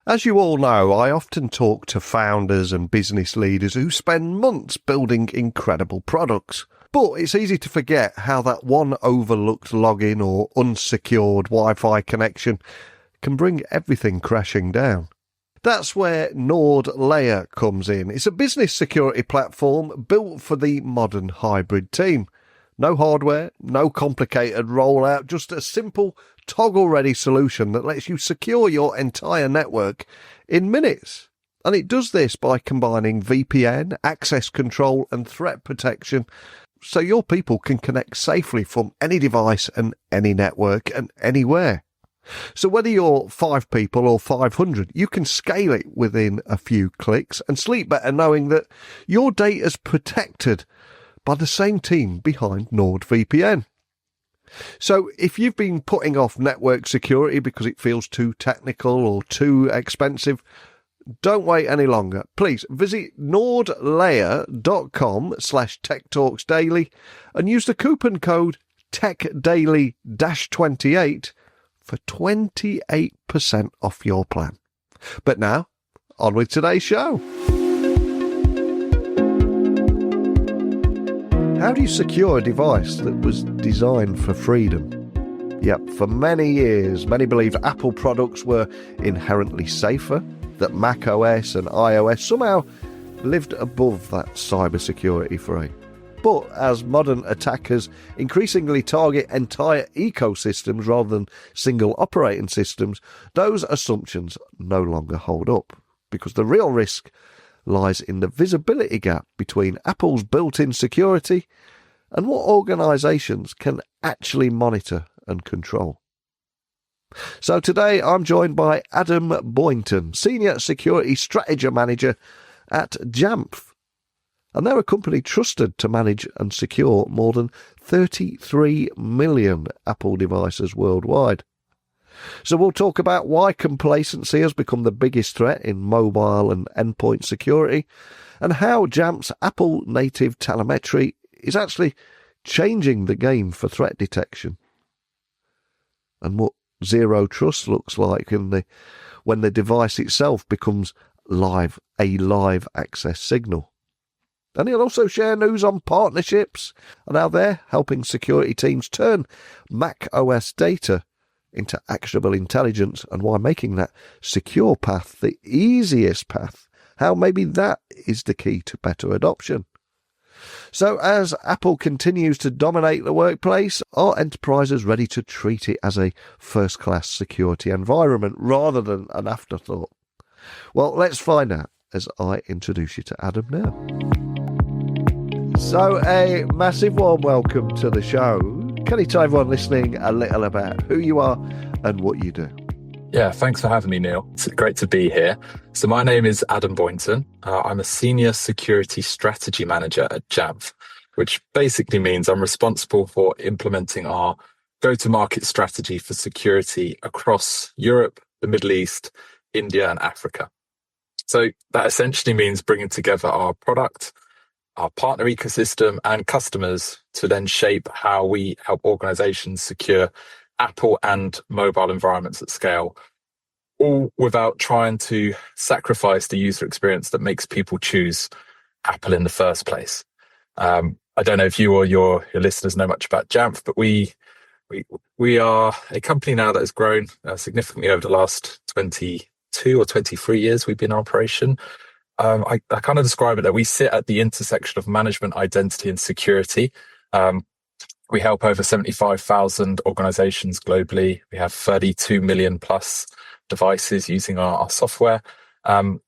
As you all know, I often talk to founders and business leaders who spend months building incredible products. But it's easy to forget how that one overlooked login or unsecured Wi-Fi connection can bring everything crashing down. That's where Nord Layer comes in. It's a business security platform built for the modern hybrid team. No hardware, no complicated rollout, just a simple toggle-ready solution that lets you secure your entire network in minutes. And it does this by combining VPN, access control and threat protection so your people can connect safely from any device and any network and anywhere. So whether you're 5 people or 500, you can scale it within a few clicks and sleep better knowing that your data's protected by the same team behind NordVPN. So if you've been putting off network security because it feels too technical or too expensive, don't wait any longer. Please visit nordlayer.com/techtalksdaily and use the coupon code TechDaily-28 for 28% off your plan. But now, on with today's show. How do you secure a device that was designed for freedom? Yep, for many years, many believe Apple products were inherently safer, that macOS and iOS somehow lived above that cybersecurity fray. But as modern attackers increasingly target entire ecosystems rather than single operating systems, those assumptions no longer hold up, because the real risk lies in the visibility gap between Apple's built-in security and what organisations can actually monitor and control. So today I'm joined by Adam Boynton, Senior Security Strategy Manager at Jamf. And they're a company trusted to manage and secure more than 33 million Apple devices worldwide. So we'll talk about why complacency has become the biggest threat in mobile and endpoint security, and how Jamf's Apple native telemetry is actually changing the game for threat detection, and what zero trust looks like when the device itself becomes a live access signal. And he'll also share news on partnerships and how they're helping security teams turn macOS data into actionable intelligence, and why making that secure path the easiest path, how maybe that is the key to better adoption. So as Apple continues to dominate the workplace, are enterprises ready to treat it as a first-class security environment rather than an afterthought? Well, let's find out as I introduce you to Adam now. So a massive warm welcome to the show. Can you tell everyone listening a little about who you are and what you do? Yeah, thanks for having me, Neil. It's great to be here. So my name is Adam Boynton. I'm a Senior Security Strategy Manager at Jamf, which basically means I'm responsible for implementing our go-to-market strategy for security across Europe, the Middle East, India, and Africa. So that essentially means bringing together our product, our partner ecosystem, and customers to then shape how we help organizations secure Apple and mobile environments at scale, all without trying to sacrifice the user experience that makes people choose Apple in the first place. I don't know if you or your listeners know much about Jamf, but we are a company now that has grown significantly over the last 22 or 23 years we've been in operation. I kind of describe it that we sit at the intersection of management, identity, and security. We help over 75,000 organizations globally. We have 32 million plus devices using our software. And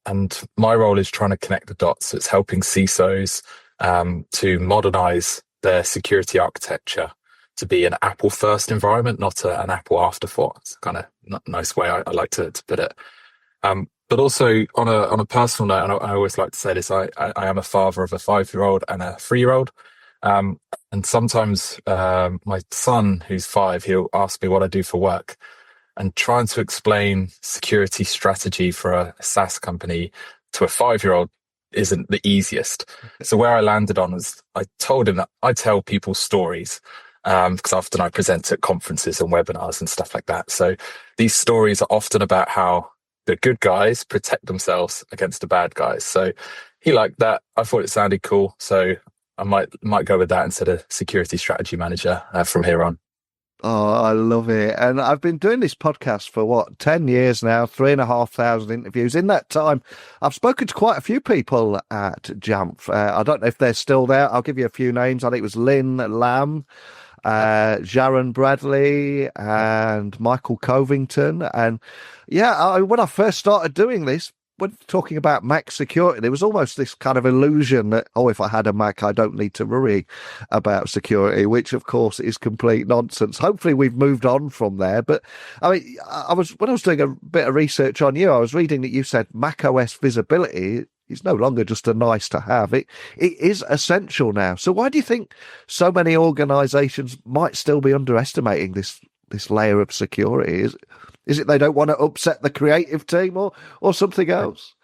my role is trying to connect the dots. It's helping CISOs to modernize their security architecture to be an Apple first environment, not an Apple afterthought. It's kind of a nice way I like to put it. But also on a personal note, and I always like to say this, I am a father of a 5-year-old and a 3-year-old. And sometimes my son, who's 5, he'll ask me what I do for work. And trying to explain security strategy for a SaaS company to a 5-year-old isn't the easiest. So where I landed on is I told him that I tell people stories, because often I present at conferences and webinars and stuff like that. So these stories are often about how the good guys protect themselves against the bad guys. So he liked that. I thought it sounded cool. So I might go with that instead of security strategy manager from here on. Oh, I love it. And I've been doing this podcast for 10 years now, 3,500 interviews. In that time, I've spoken to quite a few people at Jamf. I don't know if they're still there. I'll give you a few names. I think it was Lynn Lamb, Sharon Bradley, and Michael Covington. And yeah, when I first started doing this, when talking about Mac security, there was almost this kind of illusion that, if I had a Mac, I don't need to worry about security, which of course is complete nonsense. Hopefully we've moved on from there. But I mean, when I was doing a bit of research on you, I was reading that you said macOS visibility is no longer just a nice to have. It is essential now. So why do you think so many organizations might still be underestimating this layer of security? Is it they don't want to upset the creative team or something else?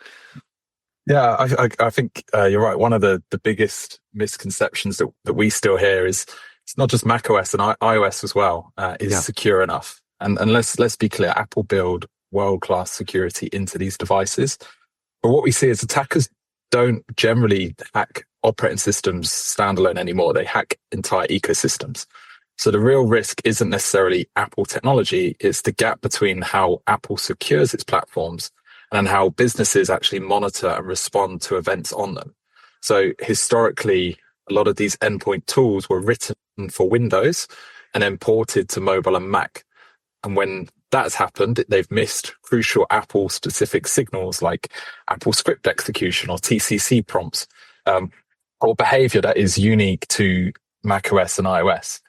Yeah, I think you're right. One of the biggest misconceptions that we still hear is it's not just macOS and iOS as well is secure enough. And let's be clear, Apple build world-class security into these devices. But what we see is attackers don't generally hack operating systems standalone anymore. They hack entire ecosystems. So the real risk isn't necessarily Apple technology, it's the gap between how Apple secures its platforms and how businesses actually monitor and respond to events on them. So historically, a lot of these endpoint tools were written for Windows and then ported to mobile and Mac. And when that's happened, they've missed crucial Apple specific signals like Apple script execution or TCC prompts, or behavior that is unique to macOS and iOS.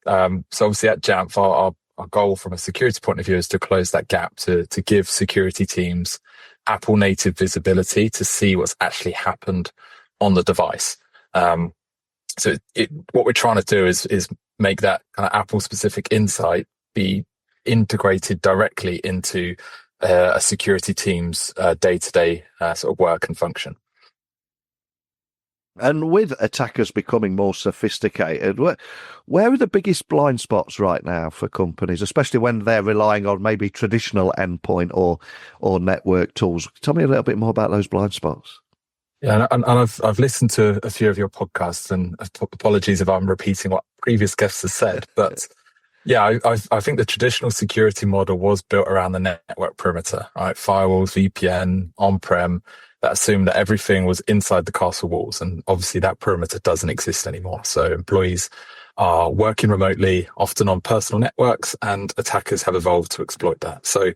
So obviously at Jamf, our goal from a security point of view is to close that gap, to give security teams Apple native visibility to see what's actually happened on the device. So what we're trying to do is make that kind of Apple specific insight be integrated directly into a security team's day-to-day sort of work and function. And with attackers becoming more sophisticated, where are the biggest blind spots right now for companies, especially when they're relying on maybe traditional endpoint or network tools? Tell me a little bit more about those blind spots. Yeah, and I've listened to a few of your podcasts, and apologies if I'm repeating what previous guests have said, but yeah, I think the traditional security model was built around the network perimeter, right? Firewalls, VPN, on-prem, that assumed that everything was inside the castle walls. And obviously that perimeter doesn't exist anymore. So employees are working remotely, often on personal networks, and attackers have evolved to exploit that. So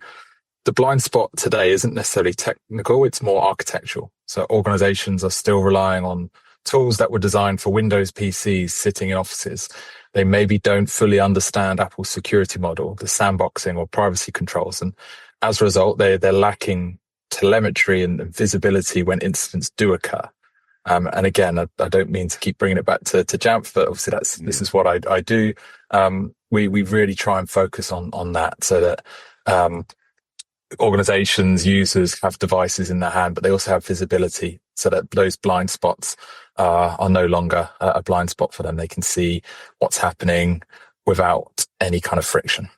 the blind spot today isn't necessarily technical, it's more architectural. So organizations are still relying on tools that were designed for Windows PCs sitting in offices. They maybe don't fully understand Apple's security model, the sandboxing or privacy controls. And as a result, they're lacking telemetry and visibility when incidents do occur. And again, I don't mean to keep bringing it back to Jamf, but obviously this is what I do. We really try and focus on that so that organizations, users have devices in their hand, but they also have visibility so that those blind spots are no longer a blind spot for them. They can see what's happening without any kind of friction.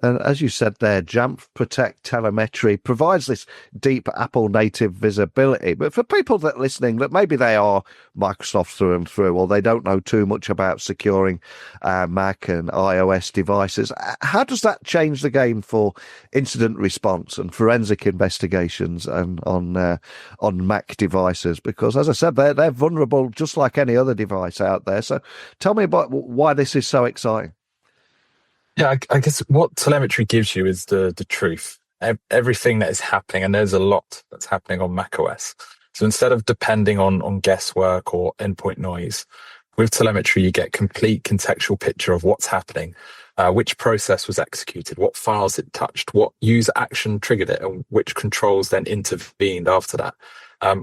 And as you said there, Jamf Protect telemetry provides this deep Apple native visibility. But for people that are listening, that maybe they are Microsoft through and through, or they don't know too much about securing Mac and iOS devices, how does that change the game for incident response and forensic investigations and on Mac devices? Because as I said, they're vulnerable just like any other device out there. So tell me about why this is so exciting. Yeah, I guess what telemetry gives you is the truth. Everything that is happening, and there's a lot that's happening on macOS. So instead of depending on guesswork or endpoint noise, with telemetry, you get complete contextual picture of what's happening, which process was executed, what files it touched, what user action triggered it, and which controls then intervened after that.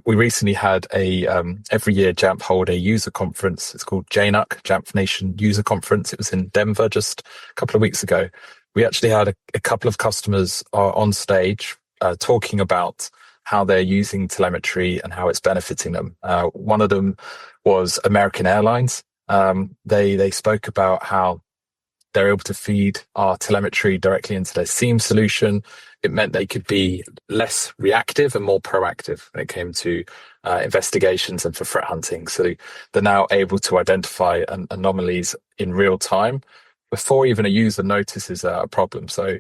We recently had every year Jamf hold a user conference. It's called JNUC, Jamf Nation User Conference. It was in Denver just a couple of weeks ago. We actually had a couple of customers on stage talking about how they're using telemetry and how it's benefiting them. One of them was American Airlines. They spoke about how they're able to feed our telemetry directly into their SIEM solution, it meant they could be less reactive and more proactive when it came to investigations and for threat hunting. So they're now able to identify anomalies in real time before even a user notices a problem. So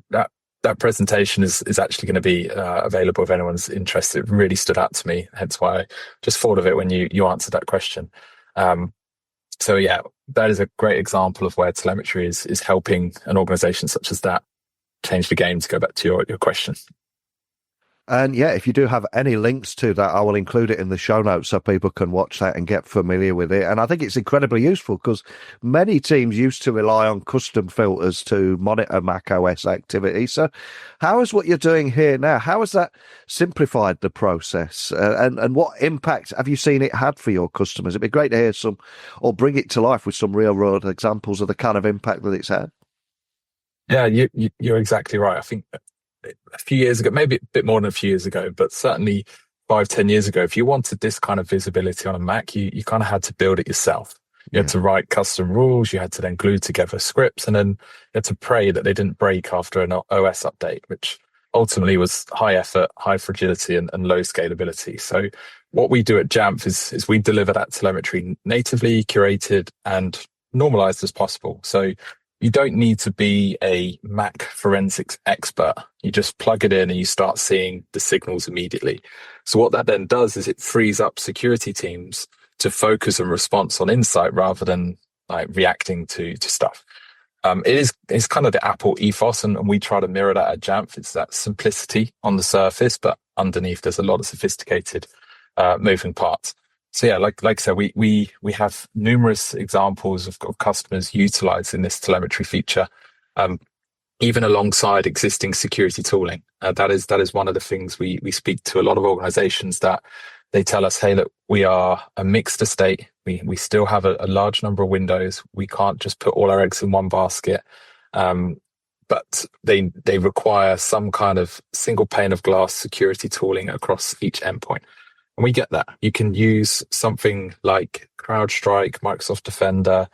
that presentation is actually going to be available if anyone's interested. It really stood out to me, hence why I just thought of it when you answered that question. So yeah, that is a great example of where telemetry is helping an organization such as that change the game, to go back to your question. And yeah, if you do have any links to that, I will include it in the show notes so people can watch that and get familiar with it. And I think it's incredibly useful because many teams used to rely on custom filters to monitor macOS activity. So how is what you're doing here now? How has that simplified the process? And what impact have you seen it had for your customers? It'd be great to hear some, or bring it to life with some real world examples of the kind of impact that it's had. Yeah, you're exactly right. I think a few years ago, maybe a bit more than a few years ago, but certainly 5-10 years ago, if you wanted this kind of visibility on a Mac, you kind of had to build it yourself. You had to write custom rules. You had to then glue together scripts, and then you had to pray that they didn't break after an OS update, which ultimately was high effort, high fragility, and low scalability. So what we do at Jamf is we deliver that telemetry natively, curated, and normalized as possible. So you don't need to be a Mac forensics expert. You just plug it in and you start seeing the signals immediately. So what that then does is it frees up security teams to focus and response on insight rather than like reacting to stuff. It's kind of the Apple ethos, and we try to mirror that at Jamf. It's that simplicity on the surface, but underneath there's a lot of sophisticated moving parts. So yeah, like I said, we have numerous examples of customers utilizing this telemetry feature, even alongside existing security tooling. That is one of the things we speak to a lot of organizations, that they tell us, hey, look, we are a mixed estate. We still have a large number of windows. We can't just put all our eggs in one basket. But they require some kind of single pane of glass security tooling across each endpoint. And we get that. You can use something like CrowdStrike, Microsoft Defender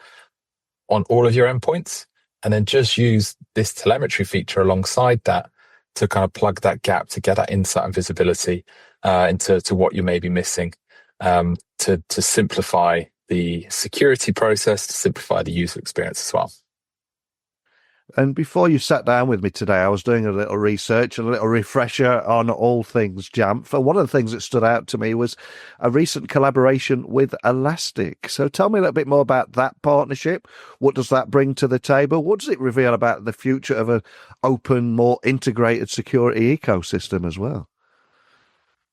on all of your endpoints, and then just use this telemetry feature alongside that to kind of plug that gap, to get that insight and visibility into what you may be missing, to simplify the security process, to simplify the user experience as well. And before you sat down with me today, I was doing a little research, a little refresher on all things Jamf. And one of the things that stood out to me was a recent collaboration with Elastic. So tell me a little bit more about that partnership. What does that bring to the table? What does it reveal about the future of an open, more integrated security ecosystem as well?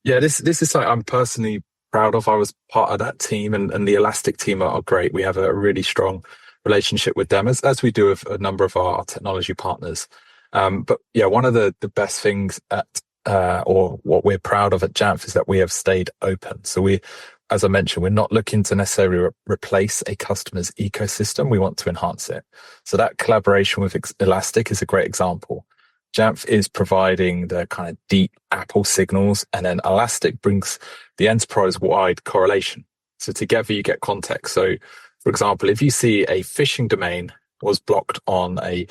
Yeah, this is something I'm personally proud of. I was part of that team, and the Elastic team are great. We have a really strong relationship with them, as we do with a number of our technology partners. But yeah, one of the best things or what we're proud of at Jamf is that we have stayed open. So we, as I mentioned, we're not looking to necessarily replace a customer's ecosystem. We want to enhance it. So that collaboration with Elastic is a great example. Jamf is providing the kind of deep Apple signals, and then Elastic brings the enterprise-wide correlation. So together you get context. So for example, if you see a phishing domain was blocked on a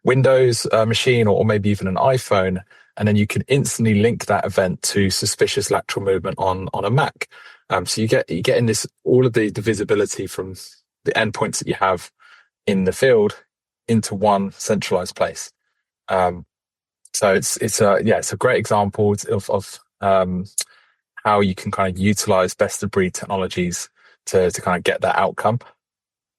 Windows machine, or maybe even an iPhone, and then you can instantly link that event to suspicious lateral movement on a Mac. So you get in this all of the visibility from the endpoints that you have in the field into one centralized place. So it's a great example of how you can kind of utilize best of breed technologies to kind of get that outcome.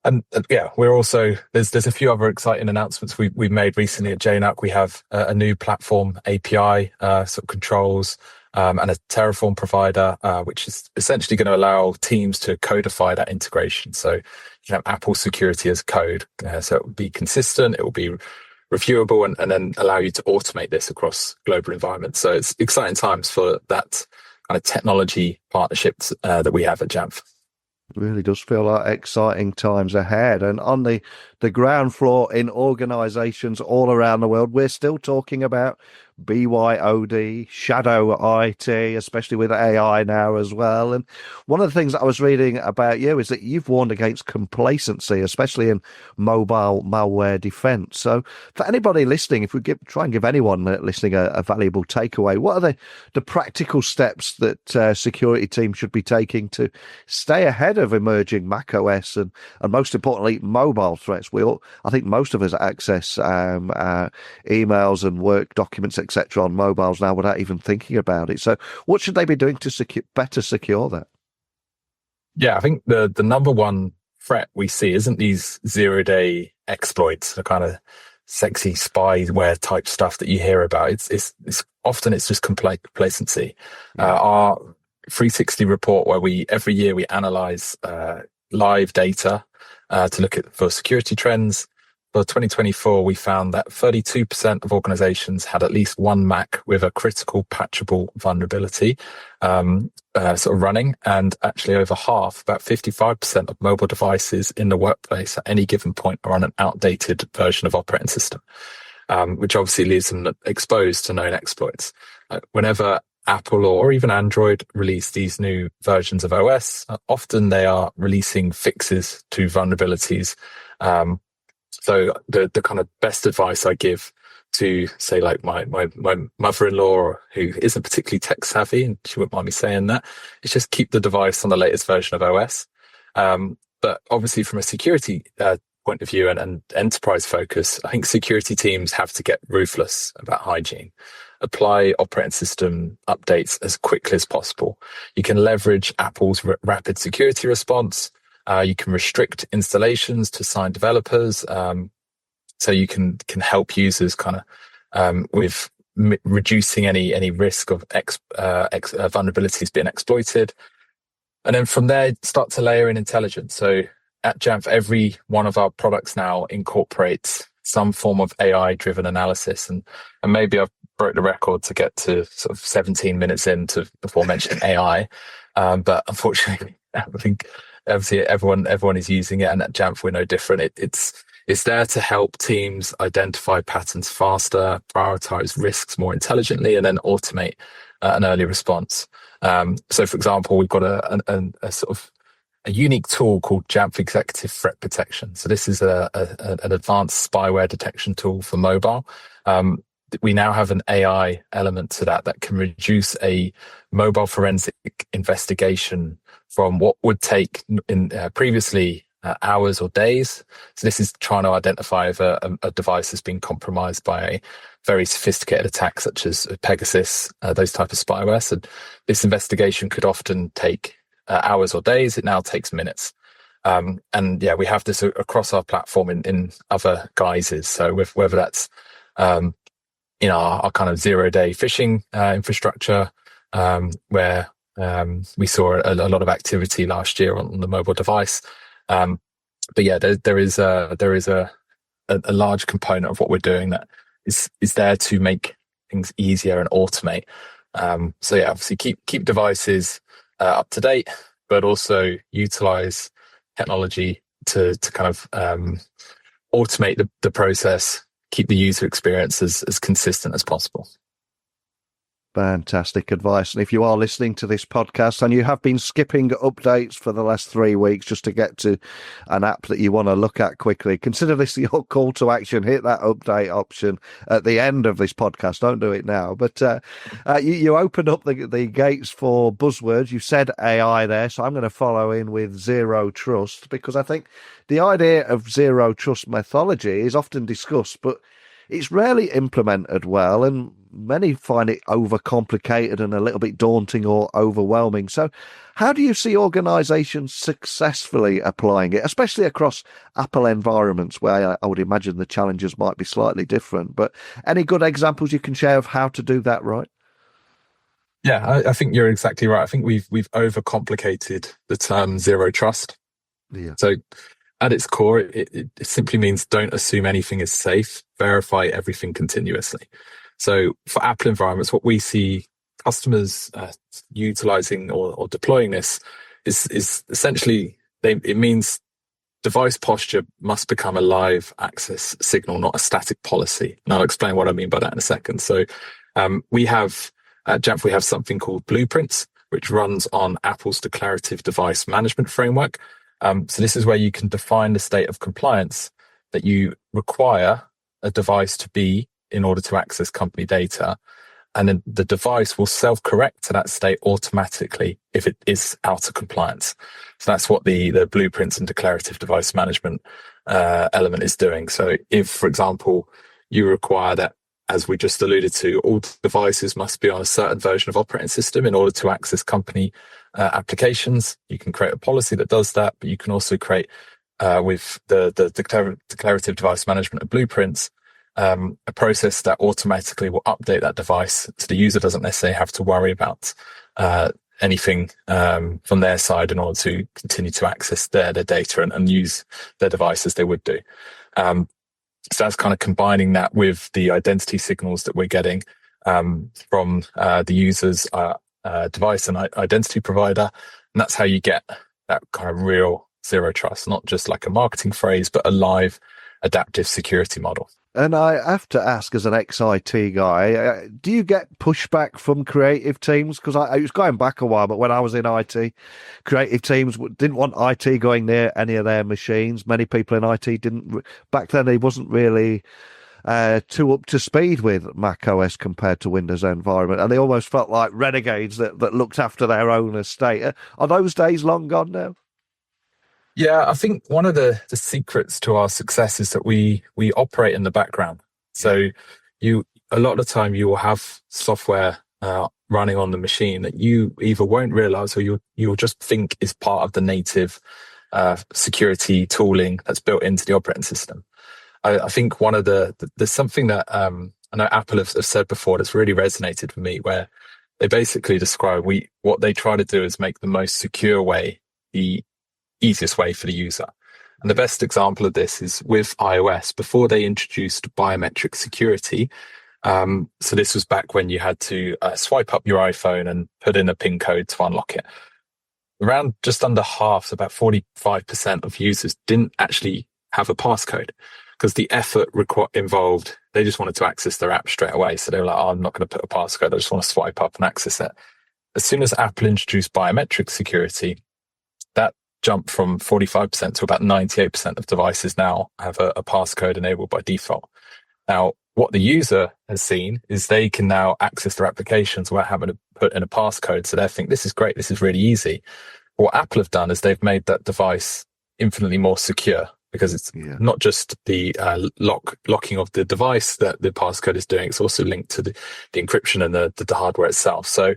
And yeah, we're also, there's a few other exciting announcements we've made recently at JNUC. We have a new platform API, sort of controls, and a Terraform provider, which is essentially going to allow teams to codify that integration. So you can have Apple security as code. So it will be consistent, it will be reviewable, and then allow you to automate this across global environments. So it's exciting times for that kind of technology partnerships that we have at Jamf. It really does feel like exciting times ahead. And on the ground floor in organizations all around the world, we're still talking about BYOD, shadow IT, especially with AI now as well. And one of the things that I was reading about you is that you've warned against complacency, especially in mobile malware defense. So for anybody listening, if we try and give anyone listening a valuable takeaway, what are the practical steps that security teams should be taking to stay ahead of emerging macOS and most importantly, mobile threats? I think most of us access emails and work documents, etc., on mobiles now without even thinking about it. So what should they be doing to better secure that? Yeah, I think the number one threat we see isn't these zero-day exploits, the kind of sexy spyware type stuff that you hear about. It's often just complacency. Our 360 report, where every year we analyze live data to look for security trends. For 2024, we found that 32% of organizations had at least one Mac with a critical patchable vulnerability sort of running. And actually over half, about 55% of mobile devices in the workplace at any given point are on an outdated version of operating system, which obviously leaves them exposed to known exploits. Whenever Apple or even Android release these new versions of OS, often they are releasing fixes to vulnerabilities. So the kind of best advice I give to, say, like my mother-in-law, who isn't particularly tech savvy, and she wouldn't mind me saying that, is just keep the device on the latest version of OS. But obviously from a security point of view and enterprise focus, I think security teams have to get ruthless about hygiene. Apply operating system updates as quickly as possible. You can leverage Apple's rapid security response. You can restrict installations to signed developers. So you can help users kind of with reducing any risk of vulnerabilities being exploited. And then from there, start to layer in intelligence. So at Jamf, every one of our products now incorporates some form of AI-driven analysis. And maybe I've broke the record to get to sort of 17 minutes before mentioning AI. But unfortunately, I think obviously everyone is using it, and at Jamf we're no different. It's there to help teams identify patterns faster, prioritize risks more intelligently, and then automate an early response. So, for example, we've got a sort of a unique tool called Jamf Executive Threat Protection. So this is an advanced spyware detection tool for mobile. We now have an AI element to that can reduce a mobile forensic investigation from what would take previously hours or days. So this is trying to identify if a device has been compromised by a very sophisticated attack such as Pegasus, those type of spyware. So this investigation could often take hours or days. It now takes minutes. And yeah, we have this across our platform in other guises. So whether that's our kind of zero-day phishing infrastructure, where we saw a lot of activity last year on the mobile device. But yeah, there is a large component of what we're doing that is there to make things easier and automate. So yeah, obviously keep devices up to date, but also utilize technology to kind of automate the process, keep the user experience as consistent as possible. Fantastic advice. And if you are listening to this podcast and you have been skipping updates for the last 3 weeks just to get to an app that you want to look at quickly, consider this your call to action. Hit that update option at the end of this podcast. Don't do it now. But you opened up the gates for buzzwords. You said AI there, so I'm going to follow in with zero trust, because I think the idea of zero trust methodology is often discussed, but it's rarely implemented well, and many find it overcomplicated and a little bit daunting or overwhelming. So how do you see organizations successfully applying it, especially across Apple environments where I would imagine the challenges might be slightly different? But any good examples you can share of how to do that right? Yeah, I think you're exactly right. I think we've overcomplicated the term zero trust. Yeah. So at its core, it simply means don't assume anything is safe, verify everything continuously. So for Apple environments, what we see customers utilizing or deploying this is essentially, it means device posture must become a live access signal, not a static policy. And I'll explain what I mean by that in a second. So We have at Jamf, we have something called Blueprints, which runs on Apple's declarative device management framework. So this is where you can define the state of compliance that you require a device to be in order to access company data. And then the device will self-correct to that state automatically if it is out of compliance. So that's what the Blueprints and declarative device management element is doing. So if, for example, you require that, as we just alluded to, all devices must be on a certain version of operating system in order to access company applications. You can create a policy that does that, but you can also create, with the declarative device management of Blueprints, a process that automatically will update that device, so the user doesn't necessarily have to worry about anything from their side in order to continue to access their data and use their device as they would do. So that's kind of combining that with the identity signals that we're getting from the user's device and identity provider. And that's how you get that kind of real zero trust, not just like a marketing phrase, but a live adaptive security model. And I have to ask, as an ex-IT guy, do you get pushback from creative teams? Because I was going back a while, but when I was in IT, creative teams didn't want IT going near any of their machines. Many people in IT didn't. Back then, they wasn't really too up to speed with macOS compared to Windows environment, and they almost felt like renegades that looked after their own estate. Are those days long gone now? Yeah, I think one of the secrets to our success is that we operate in the background. So a lot of the time you will have software running on the machine that you either won't realize or you'll just think is part of the native security tooling that's built into the operating system. I think one of there's something that I know Apple have said before that's really resonated with me, where they basically describe what they try to do is make the most secure way the easiest way for the user. And the best example of this is with iOS. Before they introduced biometric security, so this was back when you had to swipe up your iPhone and put in a PIN code to unlock it. Around just under half, so about 45% of users didn't actually have a passcode because the effort involved, they just wanted to access their app straight away. So they were like, oh, I'm not going to put a passcode. I just want to swipe up and access it. As soon as Apple introduced biometric security, that jumped from 45% to about 98% of devices now have a passcode enabled by default. Now, what the user has seen is they can now access their applications without having to put in a passcode. So they think, this is great, this is really easy. What Apple have done is they've made that device infinitely more secure, because it's not just the locking of the device that the passcode is doing, it's also linked to the encryption and the hardware itself. So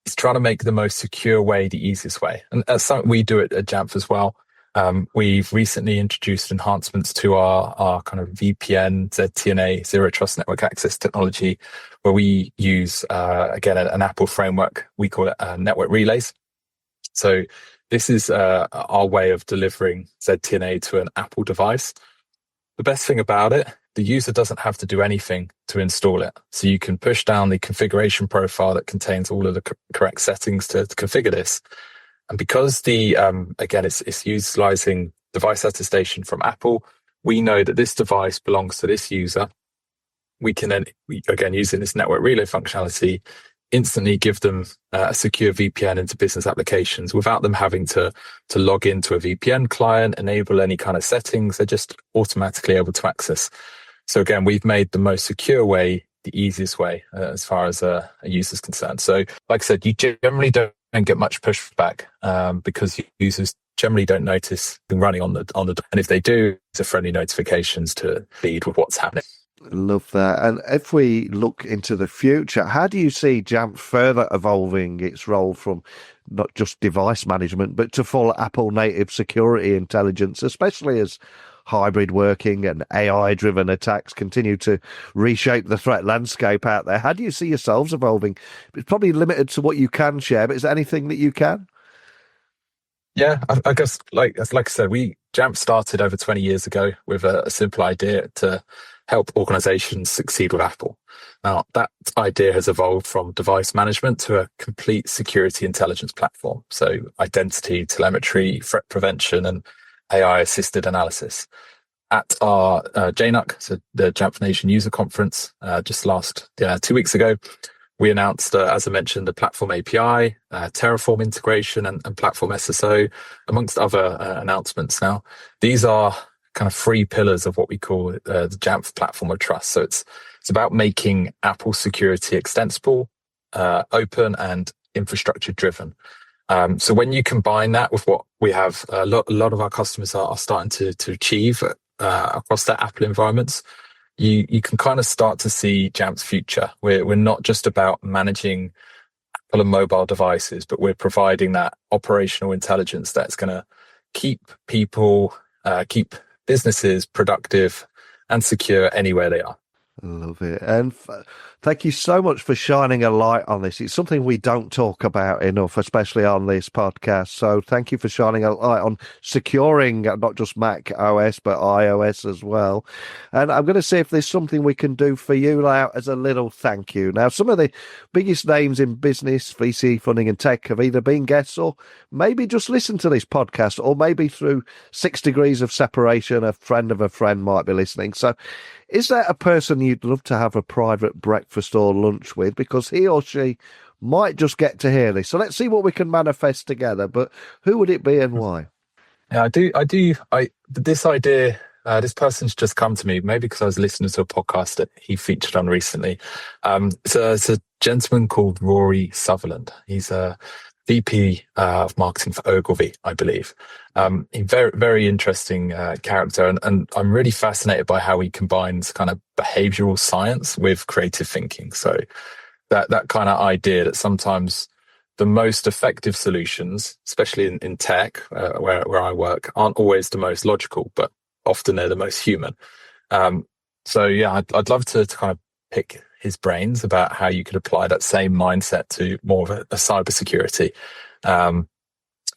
it's trying to make the most secure way the easiest way. And that's something we do at Jamf as well. We've recently introduced enhancements to our kind of VPN, ZTNA, Zero Trust Network Access technology, where we use, again, an Apple framework. We call it network relays. So this is our way of delivering ZTNA to an Apple device. The best thing about it, the user doesn't have to do anything to install it. So you can push down the configuration profile that contains all of the correct settings to configure this. And because again, it's utilizing device attestation from Apple, we know that this device belongs to this user. We can then, again, using this network relay functionality, instantly give them a secure VPN into business applications without them having to log into a VPN client, enable any kind of settings. They're just automatically able to access. So again, we've made the most secure way the easiest way as far as a user is concerned. So like I said, you generally don't get much pushback because users generally don't notice being running on the and if they do, it's a friendly notifications to feed with what's happening. Love that. And if we look into the future, how do you see Jamf further evolving its role from not just device management, but to full Apple native security intelligence, especially as hybrid working and AI-driven attacks continue to reshape the threat landscape out there? How do you see yourselves evolving? It's probably limited to what you can share, but is there anything that you can? Yeah, I guess, like I said, Jamf started over 20 years ago with a simple idea to help organizations succeed with Apple. Now, that idea has evolved from device management to a complete security intelligence platform. So identity, telemetry, threat prevention, and AI-assisted analysis. at our JNUC, so the Jamf Nation User Conference, just 2 weeks ago, we announced, as I mentioned, the platform API, Terraform integration, and platform SSO, amongst other announcements. Now, these are kind of 3 pillars of what we call the Jamf platform of trust. So it's about making Apple security extensible, open, and infrastructure driven. So when you combine that with what we have, a lot of our customers are starting to achieve across their Apple environments, you can kind of start to see Jamf's future. We're not just about managing Apple and mobile devices, but we're providing that operational intelligence that's going to keep people, keep businesses productive and secure anywhere they are. Love it. And thank you so much for shining a light on this. It's something we don't talk about enough, especially on this podcast. So thank you for shining a light on securing not just Mac OS, but iOS as well. And I'm going to see if there's something we can do for you now as a little thank you. Now, some of the biggest names in business, VC funding and tech have either been guests or maybe just listened to this podcast, or maybe through 6 degrees of separation, a friend of a friend might be listening. So is there a person you'd love to have a private breakfast or lunch with, because he or she might just get to hear this? So let's see what we can manifest together. But who would it be and why? Yeah, this idea, this person's just come to me, maybe because I was listening to a podcast that he featured on recently. It's a gentleman called Rory Sutherland. He's a VP of marketing for Ogilvy, I believe. He's very, very interesting character, and I'm really fascinated by how he combines kind of behavioral science with creative thinking. So that kind of idea that sometimes the most effective solutions, especially in tech, where I work, aren't always the most logical, but often they're the most human. So yeah, I'd love to kind of pick his brains about how you could apply that same mindset to more of a cybersecurity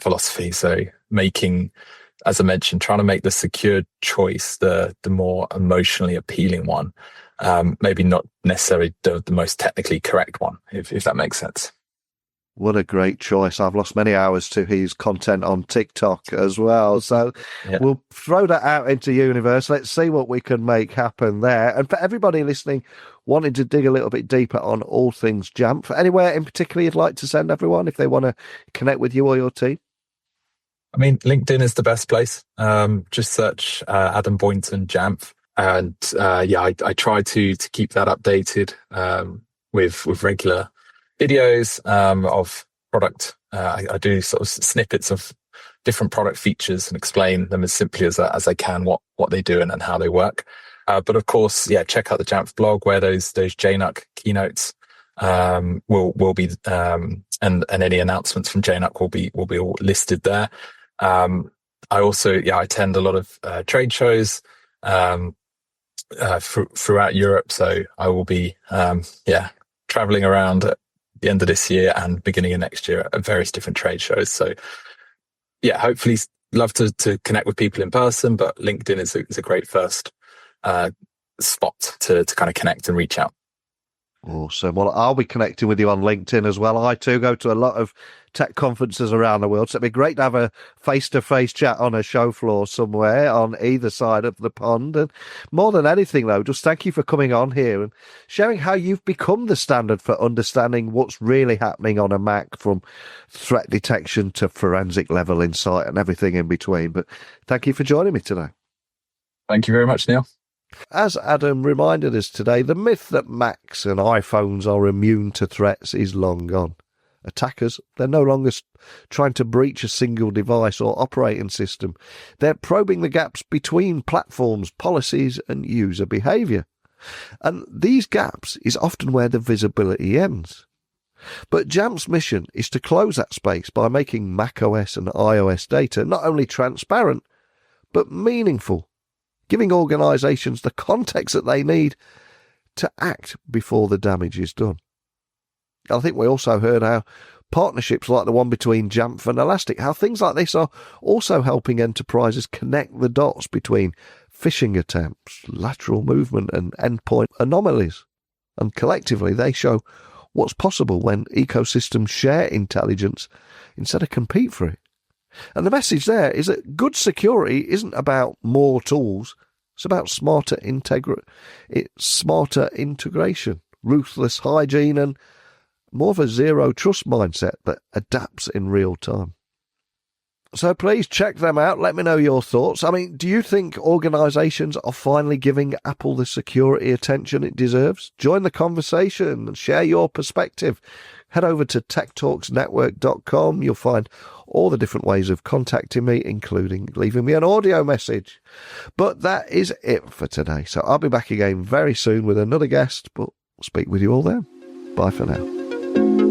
philosophy. So making, as I mentioned, trying to make the secure choice the more emotionally appealing one, maybe not necessarily the most technically correct one, if that makes sense. What a great choice. I've lost many hours to his content on TikTok as well. So We'll throw that out into universe. Let's see what we can make happen there. And for everybody listening, wanting to dig a little bit deeper on all things Jamf, anywhere in particular you'd like to send everyone if they want to connect with you or your team? I mean, LinkedIn is the best place. Just search Adam Boynton Jamf. And I try to keep that updated with regular videos of product. I do sort of snippets of different product features and explain them as simply as I can what they do and how they work. But of course, check out the Jamf blog where those JNUC keynotes will be, and any announcements from JNUC will be all listed there. I also I attend a lot of trade shows throughout Europe, so I will be traveling around at the end of this year and beginning of next year at various different trade shows. So hopefully love to connect with people in person, but LinkedIn is a great first spot to kind of connect and reach out. Awesome. Well, I'll be connecting with you on LinkedIn as well. I too go to a lot of tech conferences around the world, so it'd be great to have a face-to-face chat on a show floor somewhere on either side of the pond. And more than anything, though, just thank you for coming on here and sharing how you've become the standard for understanding what's really happening on a Mac, from threat detection to forensic level insight and everything in between. But thank you for joining me today. Thank you very much, Neil. As Adam reminded us today, the myth that Macs and iPhones are immune to threats is long gone. Attackers, they're no longer trying to breach a single device or operating system. They're probing the gaps between platforms, policies, and user behaviour. And these gaps is often where the visibility ends. But Jamf's mission is to close that space by making macOS and iOS data not only transparent, but meaningful, giving organisations the context that they need to act before the damage is done. I think we also heard how partnerships like the one between Jamf and Elastic, how things like this are also helping enterprises connect the dots between phishing attempts, lateral movement and endpoint anomalies. And collectively they show what's possible when ecosystems share intelligence instead of compete for it. And the message there is that good security isn't about more tools, It's about smarter integration, ruthless hygiene, and more of a zero trust mindset that adapts in real time. So please check them out. Let me know your thoughts. I mean, do you think organizations are finally giving Apple the security attention it deserves? Join the conversation and share your perspective. Head over to techtalksnetwork.com. You'll find all the different ways of contacting me, including leaving me an audio message. But that is it for today. So I'll be back again very soon with another guest, but I'll speak with you all then. Bye for now.